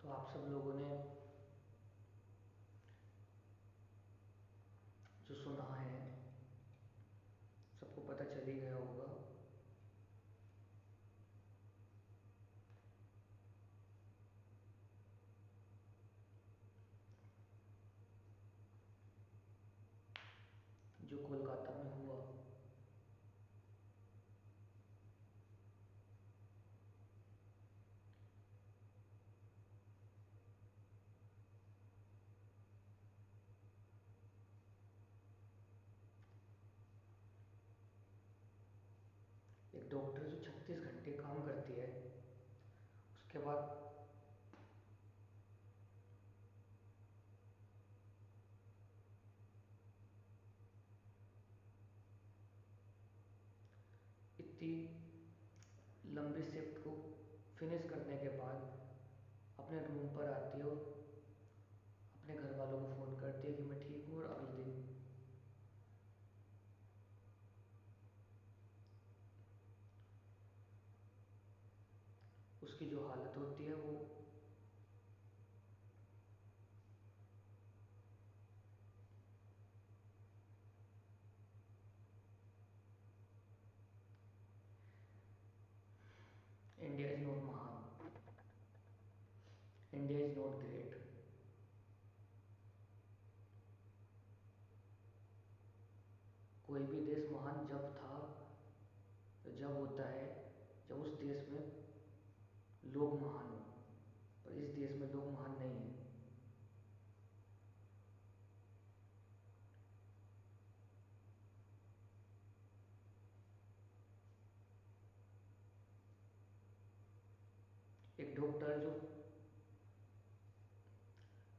तो आप सब लोगों ने जो सुना है सबको पता चल ही गया होगा। जो कोलकाता में हुआ। एक डॉक्टर जो 36 घंटे काम करती है, उसके बाद इतनी लंबी शिफ्ट को फिनिश करने के बाद अपने रूम पर आती है और अपने घर वालों को फ़ोन करती है कि मैं ठीक हूँ, और अगले दिन उसकी जो हालत होती है वो इंडिया इज़ नॉट महान, इंडिया इज़ नॉट ग्रेट। कोई भी देश महान जब था, जब होता है जब उस देश में लोग महान हो, पर इस देश में लोग महान नहीं हैं। एक डॉक्टर जो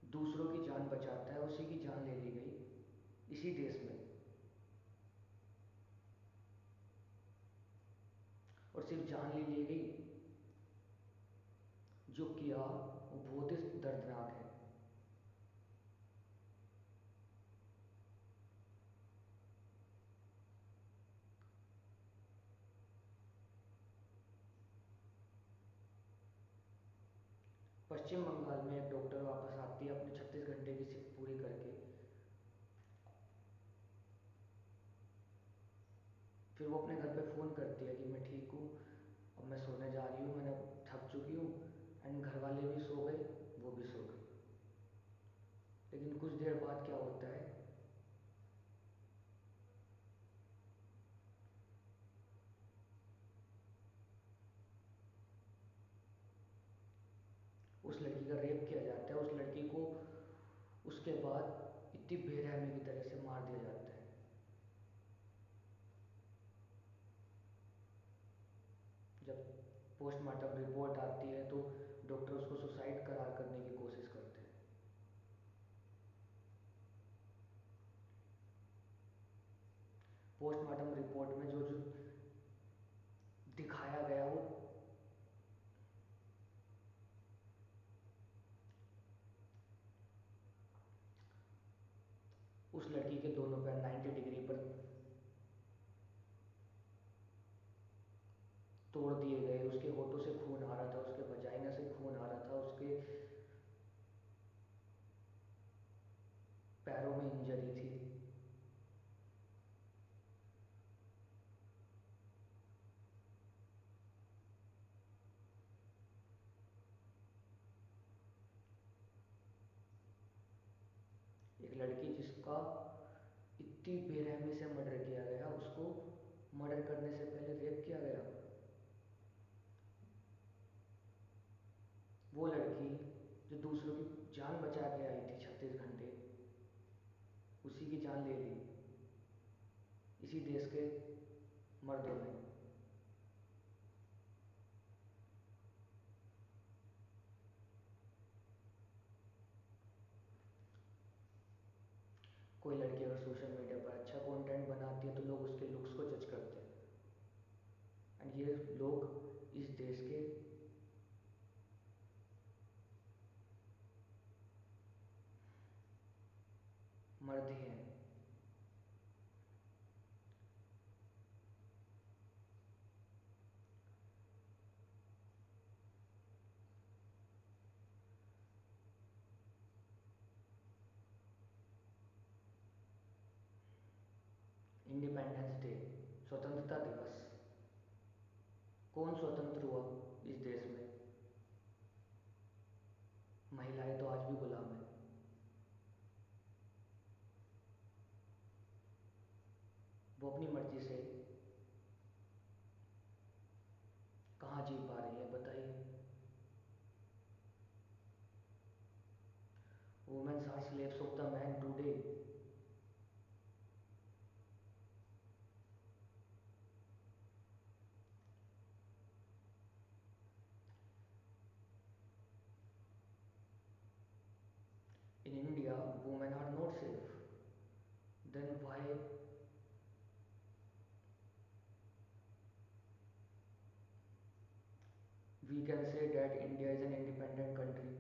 दूसरों की जान बचाता है, उसी की जान ले ली गई इसी देश में। और सिर्फ जान ले ली गई, जो किया वो बहुत ही दर्दनाक है। पश्चिम बंगाल में एक डॉक्टर वापस आती है अपने 36 घंटे की शिफ्ट पूरी करके। फिर वो अपने घर पे फ़ोन करती है कि मैं ठीक हूँ, अब मैं सोने जा रही हूँ, मैंने अब थक चुकी हूँ। एंड घर वाले भी सो गए, वो भी सो गई। लेकिन कुछ देर बाद क्या होता है, उस लड़की का रेप किया जाता है। उस लड़की को उसके बाद इतनी बेरहमी की तरह से मार दिया जाता है। जब पोस्टमार्टम रिपोर्ट आती है तो डॉक्टर उसको सुसाइड करार करने की कोशिश करते हैं। पोस्टमार्टम रिपोर्ट में जो जो दिखाया गया वो उस लड़की के दोनों पैर 90 डिग्री पर तोड़ दिए गए, उसके होठों से खून आ रहा था, उसके वजाइना से खून आ रहा था, उसके पैरों में इंजरी थी। एक लड़की जिसका इतनी बेरहमी से मर्डर किया गया, उसको मर्डर करने से पहले रेप किया गया। वो लड़की जो दूसरों की जान बचा के आई थी 36 घंटे, उसी की जान ले ली इसी देश के मर्दों ने। कोई लड़की अगर सोशल मीडिया पर अच्छा कंटेंट बनाती है तो लोग उसके लुक्स को जज करते हैं। एंड ये लोग इस देश के मर्द ही हैं। इंडिपेंडेंस डे, स्वतंत्रता दिवस, कौन स्वतंत्र हुआ इस देश में? महिलाएं तो आज भी गुलाम है। वो अपनी मर्जी से कहाँ जी पा रही हैं बताइए? Womens are slaves of the man today. In India, women are not safe. Then why we can say that India is an independent country?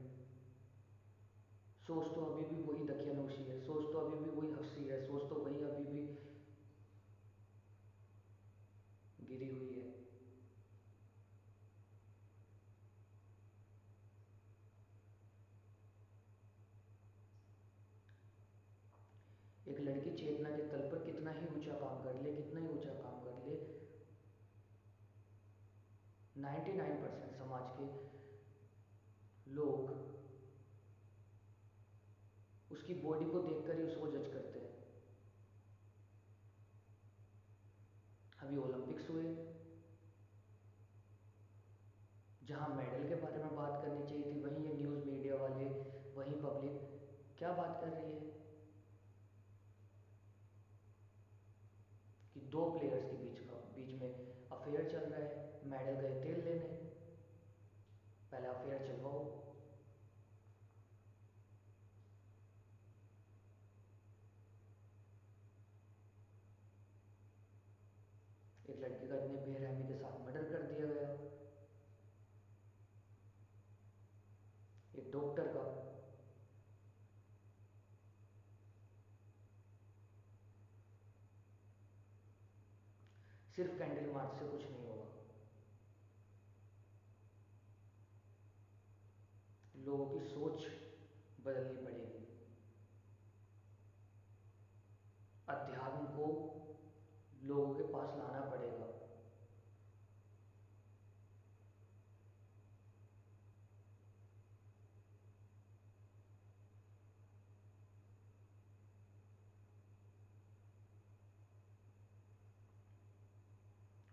सोच तो अभी भी वही दकियानूशी है, सोच तो अभी भी वही हफ्सी है, सोच तो वही अभी भी गिरी हुई है। एक लड़की चेतना के तल पर कितना ही ऊंचा काम कर ले, कितना ही ऊंचा काम कर ले, 99% समाज के लोग उसकी बॉडी को देखकर ही उसको जज करते हैं। अभी ओलंपिक्स हुए, जहां मेडल के बारे में बात करनी चाहिए थी वहीं ये न्यूज़ मीडिया वाले, वहीं पब्लिक क्या बात कर रही है कि दो प्लेयर्स के बीच में अफेयर चल रहा है, मेडल गए तेल लेने, पहले अफेयर चलवाओ। एक लड़की का इतने बेरहमी के साथ मर्डर कर दिया गया, एक डॉक्टर का। सिर्फ कैंडल मार्च से कुछ नहीं होगा, लोगों की सोच बदलनी पड़ेगी, अध्यात्म को लोगों के पास लाना पड़ेगा।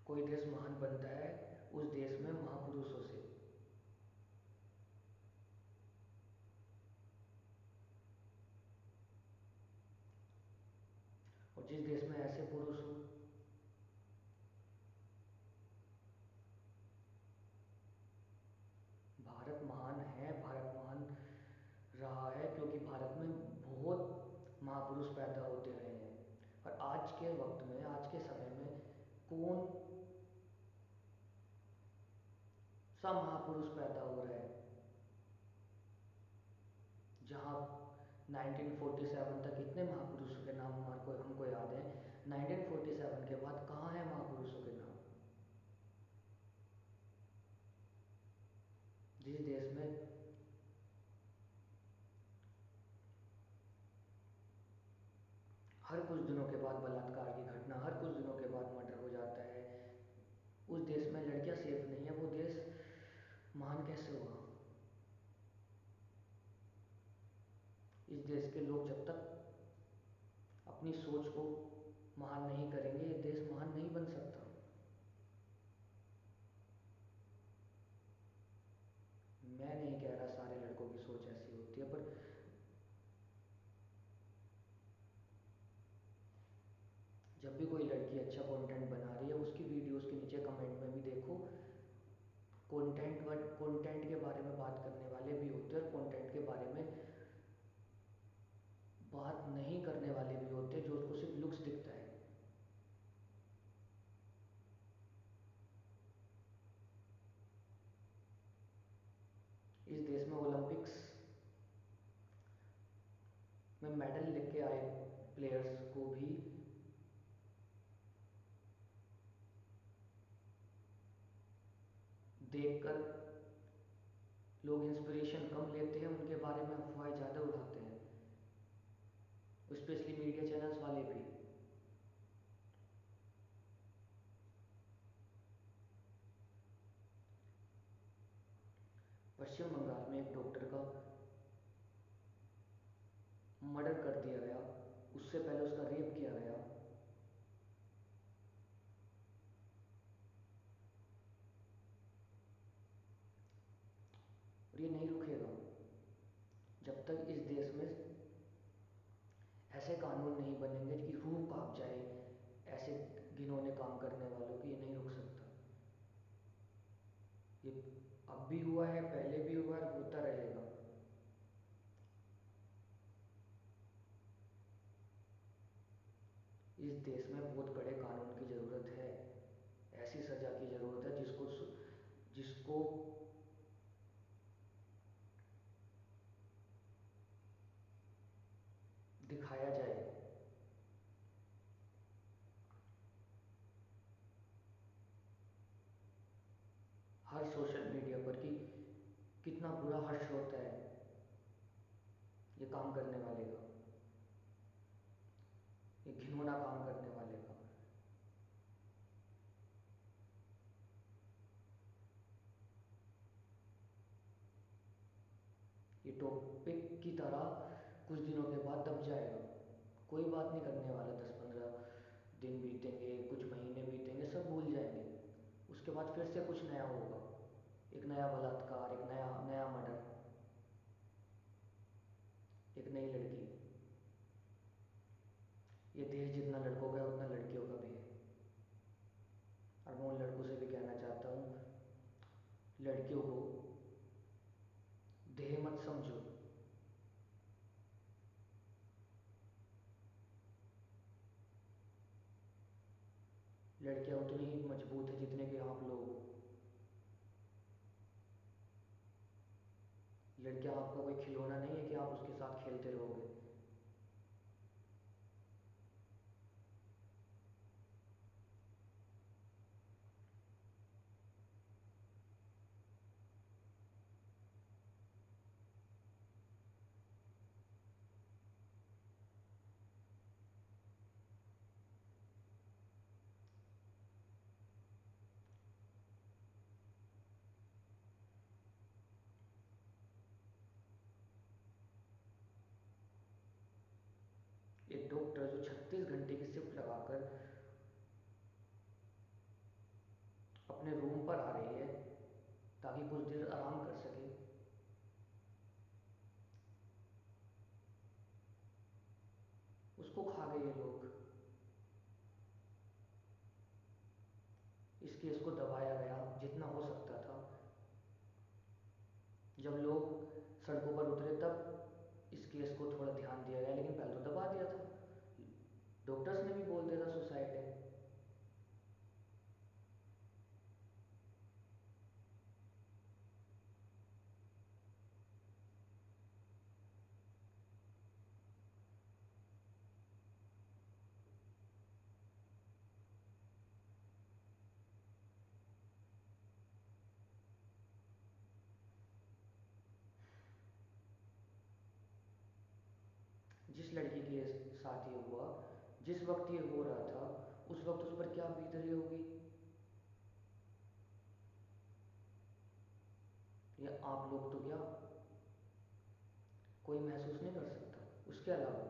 कोई देश महान बनता है उस देश में महापुरुषों से, और जिस देश में ऐसे पुरुष हो, भारत महान है, भारत महान रहा है क्योंकि भारत में बहुत महापुरुष पैदा होते रहे हैं। और आज के वक्त में, आज के समय में कौन सा महापुरुष पैदा हो रहा है? जहाँ 1947 तक इतने महापुरुषों के नाम हमारे को हमको याद हैं, 1947 के बाद कहाँ हैं महापुरुषों के नाम? जिस देश में हर कुछ दिनों के बाद बलात्कार की घटना, हर कुछ दिनों के बाद मर्डर हो जाता है, उस देश में लड़कियां सेफ नहीं है, वो देश महान कैसे हुआ? इस देश के लोग जब तक अपनी सोच को महान नहीं करेंगे, ये देश महान नहीं बन सकता। मैं नहीं कह रहा सारे लड़कों की सोच ऐसी होती है, पर जब भी कोई लड़की अच्छा कंटेंट बना रही है, उसकी वीडियोस के नीचे कमेंट में भी देखो, कंटेंट के बारे में बात करने वाले भी होते हैं और कंटेंट के बारे में बात नहीं करने वाले भी होते हैं, जो उसको सिर्फ लुक्स दिखता है। इस देश में ओलंपिक्स में मेडल लेके आए प्लेयर्स को भी देखकर लोग इंस्पिरेशन कम लेते हैं, उनके बारे में अफवाहें ज़्यादा उड़ाते हैं, स्पेशली मीडिया चैनल्स वाले भी। पश्चिम बंगाल में एक डॉक्टर का मर्डर कर दिया गया, उससे पहले उसका रेप किया गया। और ये नहीं रुकेगा जब तक इस देश में ऐसे कानून नहीं बनेंगे कि रूह कांप जाए ऐसे घिनौने काम करने वालों की। ये नहीं रुक सकता। ये अब भी हुआ है, पहले भी हुआ है और होता रहेगा। इस देश में बहुत कड़े कानून की ज़रूरत है, ऐसी सज़ा की ज़रूरत है जिसको दिखाया जाए। हर सोशल मीडिया पर कि कितना बुरा हर्ष होता है ये काम करने वाले का, ये घिनौना काम करने वाले का। ये टॉपिक की तरह कुछ दिनों के बाद दब जाएगा। कोई बात नहीं करने वाला, 10-15 दिन बीतेंगे, कुछ महीने बीतेंगे, सब भूल जाएंगे। उसके बाद फिर से कुछ नया होगा, एक नया बलात्कार, एक नया नया मर्डर, एक नई लड़की। ये देश जितना लड़कों का है उतना लड़कियों का भी है। और मैं उन लड़कों से भी कहना चाहता हूँ, लड़कियों को देह मत समझो। लड़कियां उतनी ही मजबूत है जितने कि आप लोग हो। लड़कियां आपका कोई खिलौना नहीं है कि आप उसके साथ खेलते रहोगे। एक डॉक्टर जो 36 घंटे की शिफ्ट लगाकर अपने रूम पर आ रही है ताकि कुछ देर आराम कर सके, उसको खा गए ये लोग। इस केस को दबाया गया जितना हो सकता था। जब लोग सड़कों पर उतरे तब इस केस को थोड़ा ध्यान दिया गया, लेकिन पहले तो दबा दिया था। डॉक्टर्स ने भी बोल दिया था सुसाइड है। जिस लड़की के साथ ये हुआ, जिस वक्त ये हो रहा था, उस वक्त उस पर क्या बीत रही होगी, ये आप लोग तो क्या, कोई महसूस नहीं कर सकता। उसके अलावा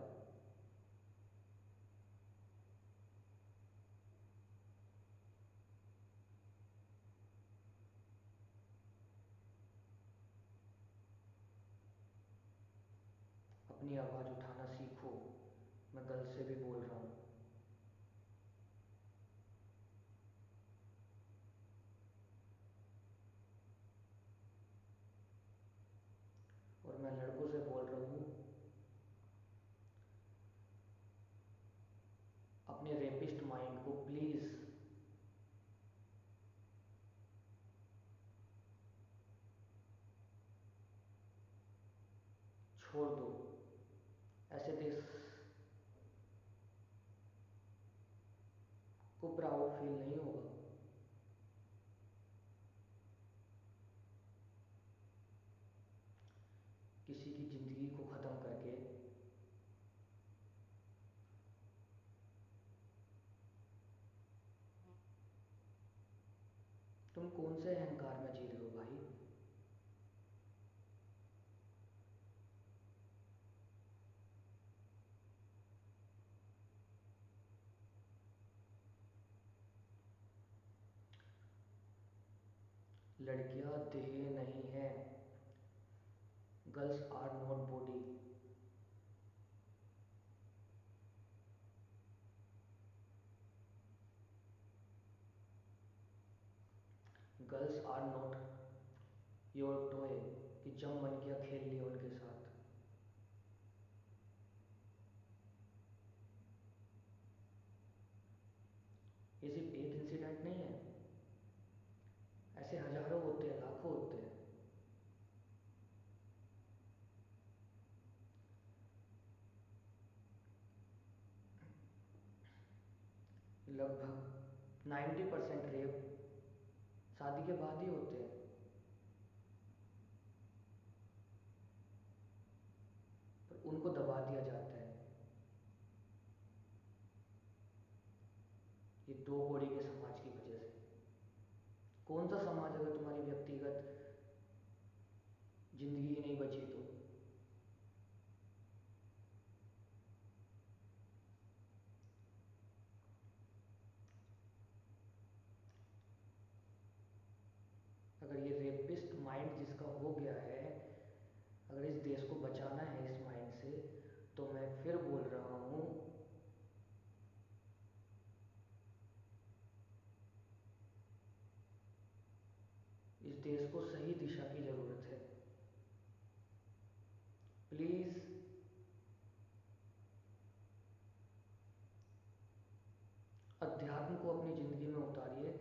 अपनी आवाज़ उठाना सीखो। मैं गर्ल्स से भी बोल रहा हूँ। और मैं लड़कों से बोल रहा हूँ, अपने रेपिस्ट माइंड को प्लीज़ छोड़ दो। ऐसे देश को प्राउड फील नहीं होगा। किसी की ज़िंदगी को ख़त्म करके तुम कौन से अहंकार में जी रहे हो भाई? लड़कियां देह नहीं हैं। Girls are not body. Girls are not your toy कि जब मन किया खेल लिया उनके साथ। ये सिर्फ एक इंसिडेंट नहीं है, ऐसे हजारों होते हैं, लाखों होते हैं। लगभग 90% रेप शादी के बाद ही होते हैं। पर उनको दबा दिया जाता है। ये दो कौड़ी के समाज की वजह से। कौन सा समाज अगर तुम्हारी व्यक्तिगत जिंदगी ही नहीं बची तो। अगर ये रेपिस्ट माइंड जिसका हो गया है, अगर इस देश को बचाना है इस माइंड से, तो मैं फिर बोल रहा हूँ, इस देश को सही दिशा की जरूरत है। प्लीज अध्यात्म को अपनी जिंदगी में उतारिए।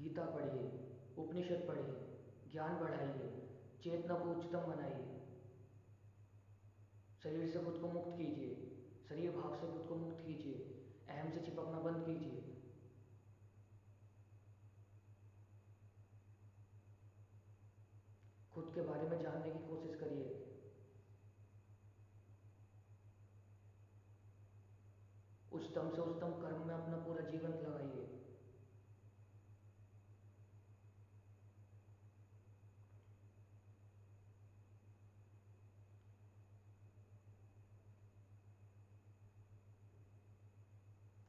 गीता पढ़िए, उपनिषद पढ़िए, ज्ञान बढ़ाइए, चेतना को उच्चतम बनाइए। शरीर से खुद को मुक्त कीजिए, शरीर भाव से खुद को मुक्त कीजिए, अहम से चिपकना बंद कीजिए। खुद के बारे में जानने की कोशिश करिए। उच्चतम से उच्चतम कर्म में अपना पूरा जीवन लगाइए।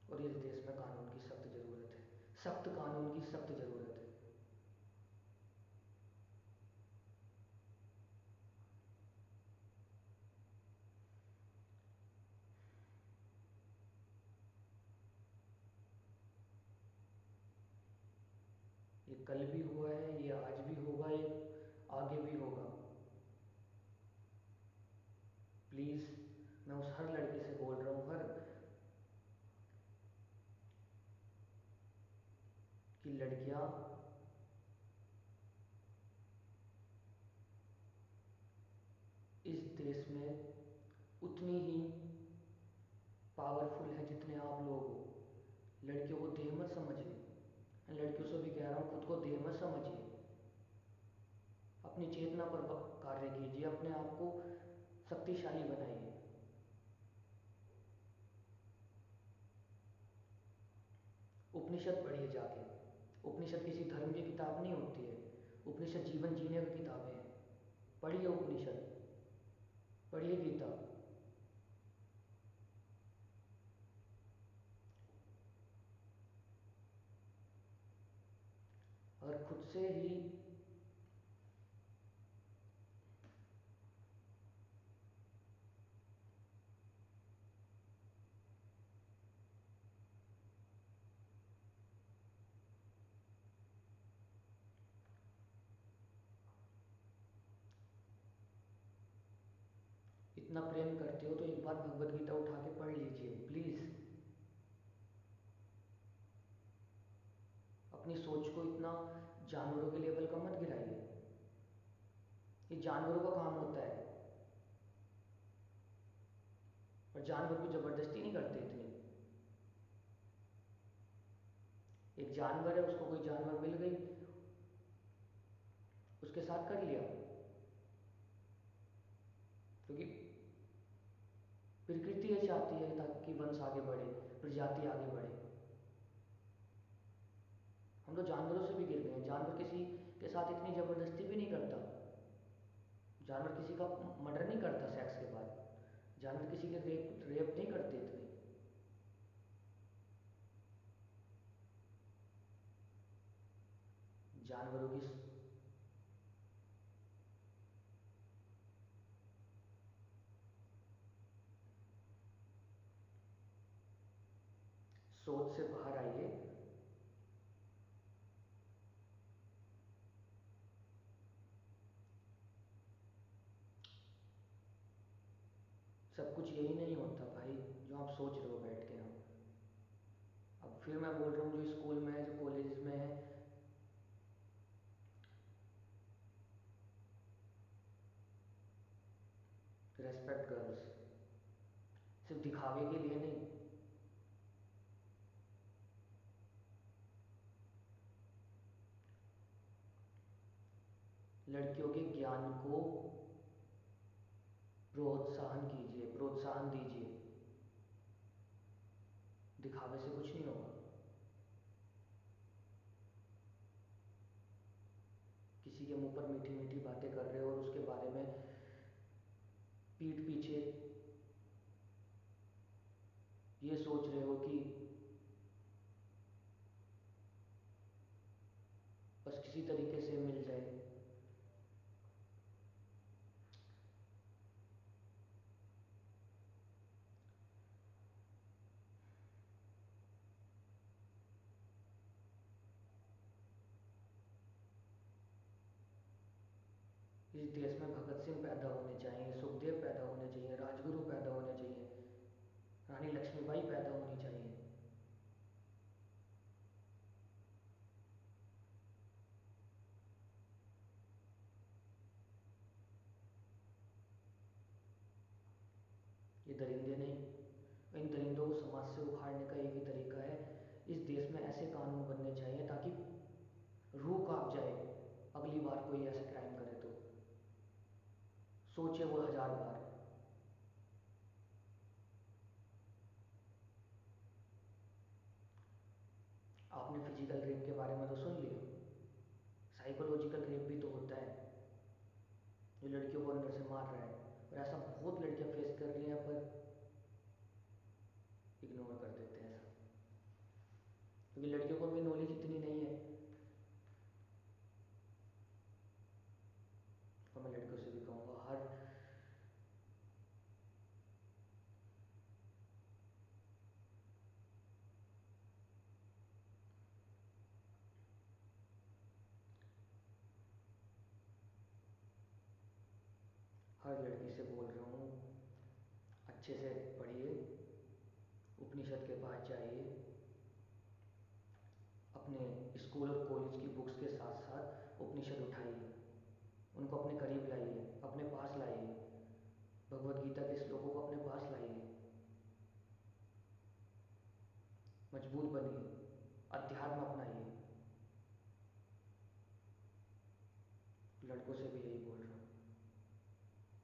और इस देश में कानून की सख्त जरूरत है, सख्त कानून की सख्त जरूरत है। ये कल भी हुआ है, ये आज भी होगा, ये आगे भी होगा। प्लीज मैं उस हर लड़की से बोल रहा हूँ, हर कि लड़कियां इस देश में उतनी ही पावरफुल हैं जितने आप लोग हो। लड़कियों को देह मत समझिए। लड़कियों से भी कह रहा हूँ, खुद को देह मत समझिए। अपनी चेतना पर कार्य कीजिए, अपने आप को शक्तिशाली बनाइए। उपनिषद पढ़िए जाके। उपनिषद किसी धर्म की किताब नहीं होती है, उपनिषद जीवन जीने की किताबें हैं। पढ़िए उपनिषद, पढ़िए गीता। अगर खुद से ही इतना प्रेम करते हो तो एक बार भगवत गीता उठा के पढ़ लीजिए प्लीज। अपनी सोच को इतना जानवरों के लेवल का मत गिराइए। ये जानवरों का काम होता है, और जानवर को जबरदस्ती नहीं करते इतनी। एक जानवर है, उसको कोई जानवर मिल गई, उसके साथ कर लिया, क्योंकि प्रकृति ये चाहती है ताकि वंश आगे बढ़े, प्रजाति आगे बढ़े। हम तो जानवरों से भी गिर गए हैं। जानवर किसी के साथ इतनी जबरदस्ती भी नहीं करता। जानवर किसी का मर्डर नहीं करता सेक्स के बाद। जानवर किसी के रेप रेप नहीं करते इतनी। जानवरों की सोच से बाहर आइए। सब कुछ यही नहीं होता भाई जो आप सोच रहे हो बैठ के। यहाँ अब फिर मैं बोल रहा हूँ, जो स्कूल में है, जो कॉलेज में है, रेस्पेक्ट गर्ल्स, सिर्फ दिखावे के लिए नहीं। लड़कियों के ज्ञान को प्रोत्साहन कीजिए, प्रोत्साहन दीजिए। दिखावे से कुछ नहीं होगा। किसी के मुंह पर मीठी मीठी बातें कर रहे हो और उसके बारे में पीठ पीछे ये सोच रहे हो कि बस किसी तरीके से मिल जाए। इस देश में भगत सिंह पैदा होने चाहिए, सुखदेव पैदा होने चाहिए, राजगुरु पैदा होने चाहिए, रानी लक्ष्मीबाई पैदा होनी चाहिए। ये दरिंदे नहीं। इन दरिंदों को समाज से उखाड़ने का एक ही तरीका है, इस देश में ऐसे कानून बनने चाहिए ताकि रूह कांप जाए अगली बार कोई ऐसे क्राइम करे तो। सोचे वो 1000 बार। आपने फिजिकल रेप के बारे में तो सुन लिया, साइकोलॉजिकल रेप भी तो होता है, जो लड़कियों को अंदर से मार रहा है। और ऐसा बहुत लड़कियां फेस कर रही हैं, पर इग्नोर कर देते हैं सब, क्योंकि लड़कियों को भी नॉलेज इतनी नहीं है। तो मैं लड़कियों से भी कहूँगा, हर लड़की से बोल रहा हूँ, अच्छे से पढ़िए, उपनिषद के पास जाइए, अपने स्कूल और कॉलेज की बुक्स के साथ साथ उपनिषद उठाइए, उनको अपने करीब लाइए, अपने पास लाइए, भगवत गीता के श्लोकों को अपने पास लाइए, मजबूत बनिए, अध्यात्म अपनाइए। लड़कों से भी यही बोल रहा हूँ,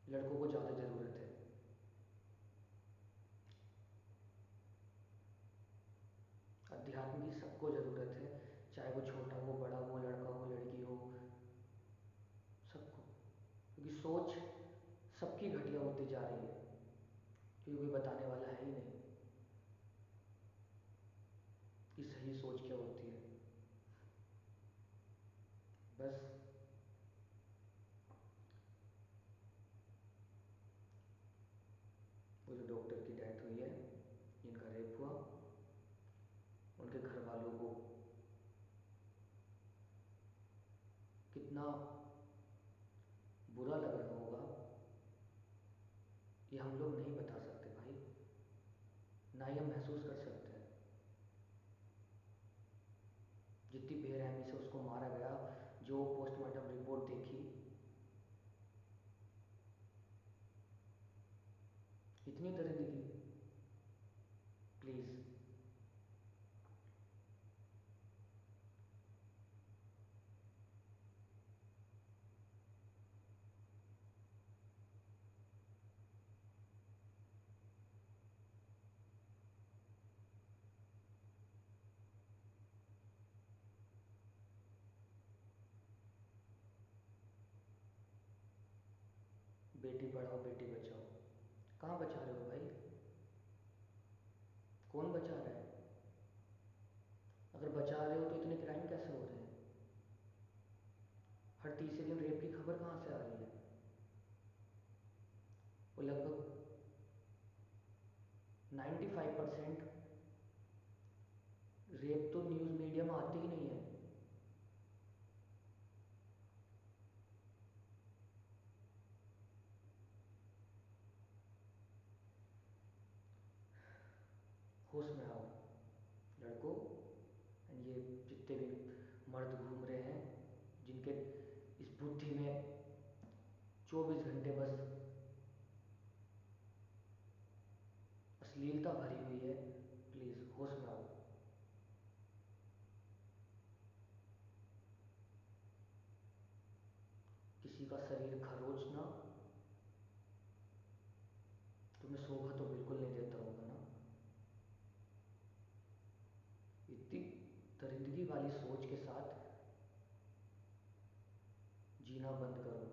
लड़कों को ज़्यादा ज़रूरत है। अध्यात्म की सबको ज़रूरत है, चाहे वो छोटा हो, बड़ा हो, लड़का हो, लड़की हो, सबको। क्योंकि सोच सबकी घटिया होती जा रही है, क्योंकि कोई बताने वाला है ही नहीं कि सही सोच क्या होती है। बस वो जो डॉक्टर की डेथ हुई है, जिनका रेप हुआ, उनके घर वालों को कितना बुरा लग रहा होगा, ये हम लोग नहीं बता सकते भाई, ना ही हम महसूस कर सकते हैं। जितनी बेरहमी से उसको मारा गया, जो पोस्टमार्टम रिपोर्ट देखी, इतनी दरिंदगी। प्लीज़, बेटी पढ़ाओ बेटी बचाओ। कहाँ बचा रहे हो भाई? कौन बचा रहा है? अगर बचा रहे हो तो इतने क्राइम कैसे हो रहे हैं? होश में आओ लड़कों। एंड ये जितने भी मर्द घूम रहे हैं जिनके इस बुद्धि में 24 घंटे बस अश्लीलता भरी हुई है, प्लीज़ होश में आओ। किसी का शरीर खरोचना तुम्हें शोभा तो बिल्कुल नहीं देता होगा ना। इतनी दरिंदगी वाली सोच के साथ जीना बंद करो।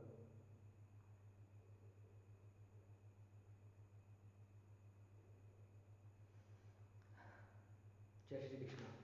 जय श्री कृष्ण।